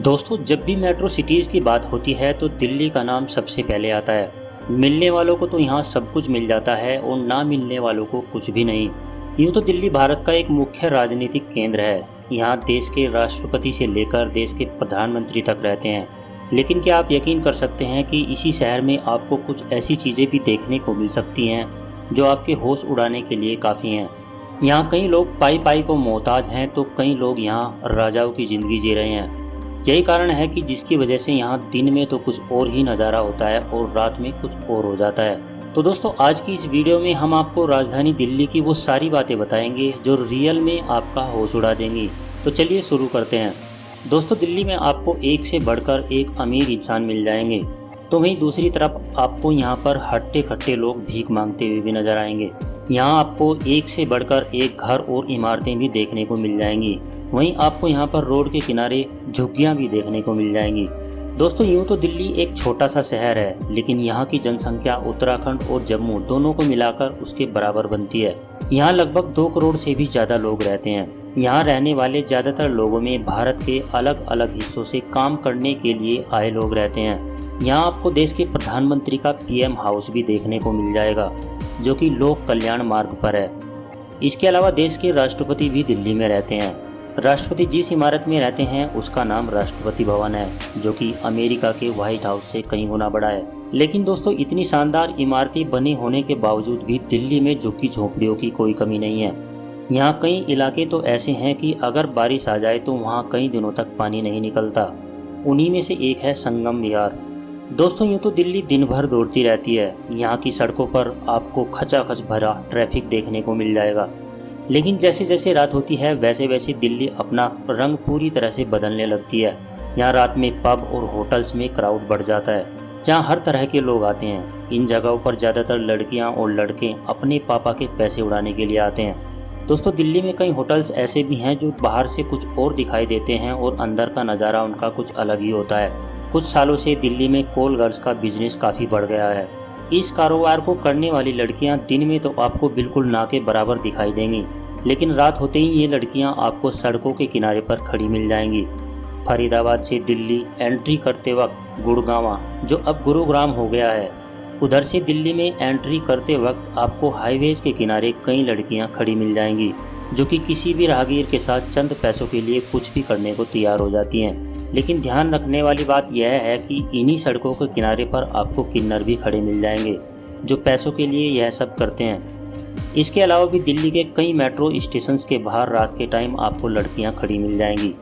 दोस्तों, जब भी मेट्रो सिटीज़ की बात होती है तो दिल्ली का नाम सबसे पहले आता है। मिलने वालों को तो यहाँ सब कुछ मिल जाता है और ना मिलने वालों को कुछ भी नहीं। यूँ तो दिल्ली भारत का एक मुख्य राजनीतिक केंद्र है। यहाँ देश के राष्ट्रपति से लेकर देश के प्रधानमंत्री तक रहते हैं। लेकिन क्या आप यकीन कर सकते हैं कि इसी शहर में आपको कुछ ऐसी चीज़ें भी देखने को मिल सकती हैं जो आपके होश उड़ाने के लिए काफ़ी हैं। यहाँ कई लोग पाई पाई को मोहताज हैं तो कई लोग यहाँ राजाओं की ज़िंदगी जी रहे हैं। यही कारण है कि जिसकी वजह से यहाँ दिन में तो कुछ और ही नज़ारा होता है और रात में कुछ और हो जाता है। तो दोस्तों, आज की इस वीडियो में हम आपको राजधानी दिल्ली की वो सारी बातें बताएंगे जो रियल में आपका होश उड़ा देंगी। तो चलिए शुरू करते हैं। दोस्तों, दिल्ली में आपको एक से बढ़कर एक अमीर इंसान मिल जाएंगे, तो वहीं दूसरी तरफ आपको यहाँ पर हट्टे कट्टे लोग भीख मांगते हुए भी नजर आएंगे। यहाँ आपको एक से बढ़कर एक घर और इमारतें भी देखने को मिल जाएंगी। वहीं आपको यहाँ पर रोड के किनारे झुग्गियाँ भी देखने को मिल जाएंगी। दोस्तों, यूँ तो दिल्ली एक छोटा सा शहर है, लेकिन यहाँ की जनसंख्या उत्तराखंड और जम्मू दोनों को मिलाकर उसके बराबर बनती है। यहाँ लगभग 2 करोड़ से भी ज़्यादा लोग रहते हैं। यहाँ रहने वाले ज़्यादातर लोगों में भारत के अलग अलग हिस्सों से काम करने के लिए आए लोग रहते हैं। यहाँ आपको देश के प्रधानमंत्री का पीएम हाउस भी देखने को मिल जाएगा, जो कि लोक कल्याण मार्ग पर है। इसके अलावा देश के राष्ट्रपति भी दिल्ली में रहते हैं। राष्ट्रपति जिस इमारत में रहते हैं उसका नाम राष्ट्रपति भवन है, जो कि अमेरिका के व्हाइट हाउस से कई गुना बड़ा है। लेकिन दोस्तों, इतनी शानदार इमारतें बनी होने के बावजूद भी दिल्ली में झुग्गी झोंपड़ियों की कोई कमी नहीं है। यहाँ कई इलाके तो ऐसे हैं कि अगर बारिश आ जाए तो वहाँ कई दिनों तक पानी नहीं निकलता। उन्हीं में से एक है संगम विहार। दोस्तों, यूँ तो दिल्ली दिन भर दौड़ती रहती है। यहाँ की सड़कों पर आपको खचाखच भरा ट्रैफिक देखने को मिल जाएगा। लेकिन जैसे जैसे रात होती है वैसे वैसे दिल्ली अपना रंग पूरी तरह से बदलने लगती है। यहाँ रात में पब और होटल्स में क्राउड बढ़ जाता है, जहाँ हर तरह के लोग आते हैं। इन जगहों पर ज़्यादातर लड़कियाँ और लड़के अपने पापा के पैसे उड़ाने के लिए आते हैं। दोस्तों, दिल्ली में कई होटल्स ऐसे भी हैं जो बाहर से कुछ और दिखाई देते हैं और अंदर का नज़ारा उनका कुछ अलग ही होता है। कुछ सालों से दिल्ली में कॉल गर्ल्स का बिजनेस काफ़ी बढ़ गया है। इस कारोबार को करने वाली लड़कियां दिन में तो आपको बिल्कुल ना के बराबर दिखाई देंगी, लेकिन रात होते ही ये लड़कियां आपको सड़कों के किनारे पर खड़ी मिल जाएंगी। फरीदाबाद से दिल्ली एंट्री करते वक्त गुड़गांव, जो अब गुरुग्राम हो गया है, उधर से दिल्ली में एंट्री करते वक्त आपको हाईवेज के किनारे कई लड़कियां खड़ी मिल जाएंगी, जो कि किसी भी राहगीर के साथ चंद पैसों के लिए कुछ भी करने को तैयार हो जाती हैं। लेकिन ध्यान रखने वाली बात यह है कि इन्हीं सड़कों के किनारे पर आपको किन्नर भी खड़े मिल जाएंगे, जो पैसों के लिए यह सब करते हैं। इसके अलावा भी दिल्ली के कई मेट्रो स्टेशंस के बाहर रात के टाइम आपको लड़कियां खड़ी मिल जाएंगी।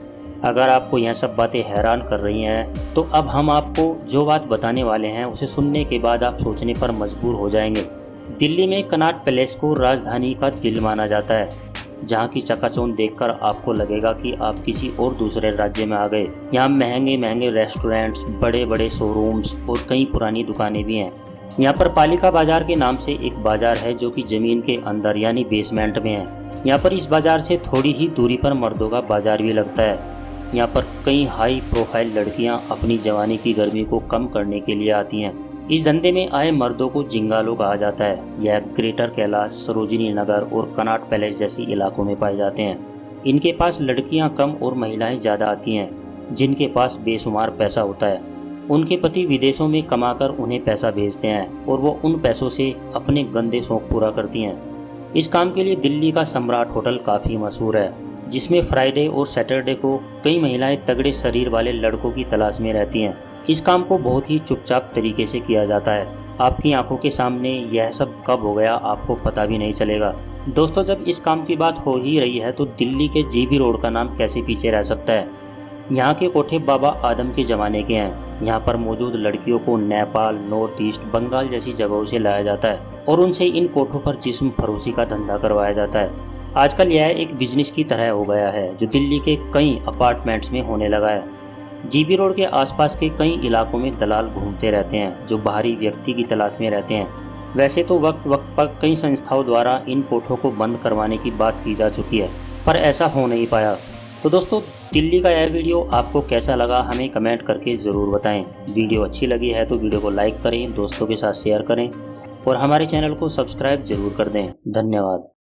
अगर आपको यह सब बातें हैरान कर रही हैं, तो अब हम आपको जो बात बताने वाले हैं उसे सुनने के बाद आप सोचने पर मजबूर हो जाएंगे। दिल्ली में कनॉट पैलेस को राजधानी का दिल माना जाता है, जहाँ की चकाचौंध देखकर आपको लगेगा कि आप किसी और दूसरे राज्य में आ गए। यहाँ महंगे महंगे रेस्टोरेंट्स, बड़े बड़े शोरूम्स और कई पुरानी दुकानें भी हैं। यहाँ पर पालिका बाजार के नाम से एक बाजार है, जो कि ज़मीन के अंदर यानी बेसमेंट में है। यहाँ पर इस बाजार से थोड़ी ही दूरी पर मर्दों का बाजार भी लगता है। यहाँ पर कई हाई प्रोफाइल लड़कियाँ अपनी जवानी की गर्मी को कम करने के लिए आती हैं। इस धंधे में आए मर्दों को जिंगालो कहा जाता है। यह ग्रेटर कैलाश, सरोजिनी नगर और कनॉट पैलेस जैसे इलाकों में पाए जाते हैं। इनके पास लड़कियां कम और महिलाएं ज़्यादा आती हैं, जिनके पास बेशुमार पैसा होता है। उनके पति विदेशों में कमाकर उन्हें पैसा भेजते हैं और वो उन पैसों से अपने गंदे शौक पूरा करती हैं। इस काम के लिए दिल्ली का सम्राट होटल काफ़ी मशहूर है, जिसमें फ्राइडे और सैटरडे को कई महिलाएं तगड़े शरीर वाले लड़कों की तलाश में रहती हैं। इस काम को बहुत ही चुपचाप तरीके से किया जाता है। आपकी आंखों के सामने यह सब कब हो गया आपको पता भी नहीं चलेगा। दोस्तों, जब इस काम की बात हो ही रही है तो दिल्ली के जीबी रोड का नाम कैसे पीछे रह सकता है। यहाँ के कोठे बाबा आदम के ज़माने के हैं। यहाँ पर मौजूद लड़कियों को नेपाल, नॉर्थ ईस्ट, बंगाल जैसी जगहों से लाया जाता है और उनसे इन कोठों पर जिस्म फरोशी का धंधा करवाया जाता है। आजकल यह एक बिजनेस की तरह हो गया है, जो दिल्ली के कई अपार्टमेंट्स में होने लगा है। जीबी रोड के आसपास के कई इलाकों में दलाल घूमते रहते हैं, जो बाहरी व्यक्ति की तलाश में रहते हैं। वैसे तो वक्त वक्त पर कई संस्थाओं द्वारा इन कोठों को बंद करवाने की बात की जा चुकी है, पर ऐसा हो नहीं पाया। तो दोस्तों, दिल्ली का यह वीडियो आपको कैसा लगा हमें कमेंट करके ज़रूर बताएं। वीडियो अच्छी लगी है तो वीडियो को लाइक करें, दोस्तों के साथ शेयर करें और हमारे चैनल को सब्सक्राइब जरूर कर दें। धन्यवाद।